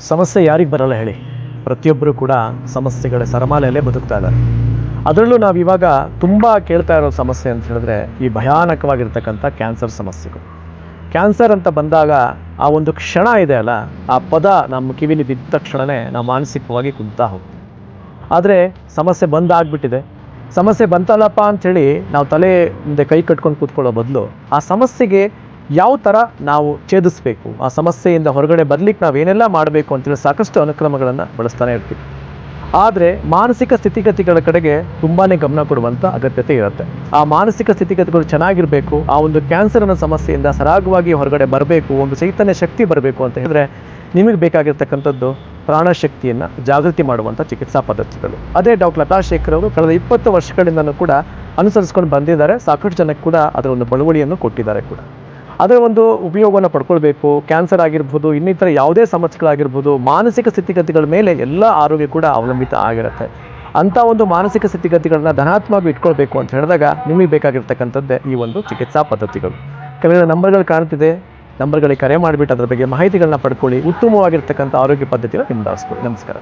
ಸಮಸ್ಯೆ ಯಾರಿಗೆ ಬರಲ್ಲ ಹೇಳಿ? ಪ್ರತಿಯೊಬ್ಬರು ಕೂಡ ಸಮಸ್ಯೆಗಳ ಸರಮಾಲೆಯಲ್ಲೇ ಬದುಕ್ತಾ ಇದ್ದಾರೆ. ಅದರಲ್ಲೂ ನಾವು ಇವಾಗ ತುಂಬ ಕೇಳ್ತಾ ಇರೋ ಸಮಸ್ಯೆ ಅಂತ ಹೇಳಿದ್ರೆ ಈ ಭಯಾನಕವಾಗಿರ್ತಕ್ಕಂಥ ಕ್ಯಾನ್ಸರ್ ಸಮಸ್ಯೆಗಳು. ಕ್ಯಾನ್ಸರ್ ಅಂತ ಬಂದಾಗ ಆ ಒಂದು ಕ್ಷಣ ಇದೆ ಅಲ್ಲ, ಆ ಪದ ನಮ್ಮ ಕಿವಿಲಿ ಬಿದ್ದ ತಕ್ಷಣವೇ ನಾವು ಮಾನಸಿಕವಾಗಿ ಕುಗ್ತಾ ಹೋಗ್ತೀವಿ. ಆದರೆ ಸಮಸ್ಯೆ ಬಂದಾಗ್ಬಿಟ್ಟಿದೆ, ಸಮಸ್ಯೆ ಬಂತಲ್ಲಪ್ಪ ಅಂಥೇಳಿ ನಾವು ತಲೆ ಮುಂದೆ ಕೈ ಕಟ್ಕೊಂಡು ಕೂತ್ಕೊಳ್ಳೋ ಬದಲು ಆ ಸಮಸ್ಯೆಗೆ ಯಾವ ಥರ ನಾವು ಛೇದಿಸಬೇಕು, ಆ ಸಮಸ್ಯೆಯಿಂದ ಹೊರಗಡೆ ಬರಲಿಕ್ಕೆ ನಾವೇನೆಲ್ಲ ಮಾಡಬೇಕು ಅಂತೇಳಿ ಸಾಕಷ್ಟು ಅನುಕ್ರಮಗಳನ್ನು ಬಳಸ್ತಾನೆ ಇರ್ತೀವಿ. ಆದರೆ ಮಾನಸಿಕ ಸ್ಥಿತಿಗತಿಗಳ ಕಡೆಗೆ ತುಂಬಾ ಗಮನ ಕೊಡುವಂಥ ಅಗತ್ಯತೆ ಇರುತ್ತೆ. ಆ ಮಾನಸಿಕ ಸ್ಥಿತಿಗತಿಗಳು ಚೆನ್ನಾಗಿರಬೇಕು, ಆ ಒಂದು ಕ್ಯಾನ್ಸರ್ನ ಸಮಸ್ಯೆಯಿಂದ ಸರಾಗವಾಗಿ ಹೊರಗಡೆ ಬರಬೇಕು, ಒಂದು ಚೈತನ್ಯ ಶಕ್ತಿ ಬರಬೇಕು ಅಂತ ಹೇಳಿದ್ರೆ ನಿಮಗೆ ಬೇಕಾಗಿರ್ತಕ್ಕಂಥದ್ದು ಪ್ರಾಣಶಕ್ತಿಯನ್ನು ಜಾಗೃತಿ ಮಾಡುವಂಥ ಚಿಕಿತ್ಸಾ ಪದ್ಧತಿಗಳು. ಅದೇ ಡಾಕ್ಟರ್ ಲತಾ ಶೇಖರ್ ಅವರು ಕಳೆದ 20 ವರ್ಷಗಳಿಂದಲೂ ಕೂಡ ಅನುಸರಿಸ್ಕೊಂಡು ಬಂದಿದ್ದಾರೆ. ಸಾಕಷ್ಟು ಜನಕ್ಕೆ ಕೂಡ ಅದರ ಒಂದು ಬಳುವಳಿಯನ್ನು ಕೊಟ್ಟಿದ್ದಾರೆ ಕೂಡ. ಅದರ ಒಂದು ಉಪಯೋಗವನ್ನು ಪಡ್ಕೊಳ್ಬೇಕು. ಕ್ಯಾನ್ಸರ್ ಆಗಿರ್ಬೋದು, ಇನ್ನಿತರ ಯಾವುದೇ ಸಮಸ್ಯೆಗಳಾಗಿರ್ಬೋದು, ಮಾನಸಿಕ ಸ್ಥಿತಿಗತಿಗಳ ಮೇಲೆ ಎಲ್ಲ ಆರೋಗ್ಯ ಕೂಡ ಅವಲಂಬಿತ ಆಗಿರುತ್ತೆ. ಅಂಥ ಒಂದು ಮಾನಸಿಕ ಸ್ಥಿತಿಗತಿಗಳನ್ನ ಧನಾತ್ಮಕವಾಗಿ ಇಟ್ಕೊಳ್ಬೇಕು ಅಂತ ಹೇಳಿದಾಗ ನಿಮಗೆ ಬೇಕಾಗಿರ್ತಕ್ಕಂಥದ್ದೇ ಈ ಒಂದು ಚಿಕಿತ್ಸಾ ಪದ್ಧತಿಗಳು. ಕೆಲವು ನಂಬರ್ಗಳು ಕಾಣ್ತಿದೆ, ನಂಬರ್ಗಳಿಗೆ ಕರೆ ಮಾಡಿಬಿಟ್ಟು ಅದರ ಬಗ್ಗೆ ಮಾಹಿತಿಗಳನ್ನ ಪಡ್ಕೊಳ್ಳಿ. ಉತ್ತಮವಾಗಿರ್ತಕ್ಕಂಥ ಆರೋಗ್ಯ ಪದ್ಧತಿಯನ್ನು ನಿಮ್ದಾಗಿಸ್ಕೊಳ್ಳಿ. ನಮಸ್ಕಾರ.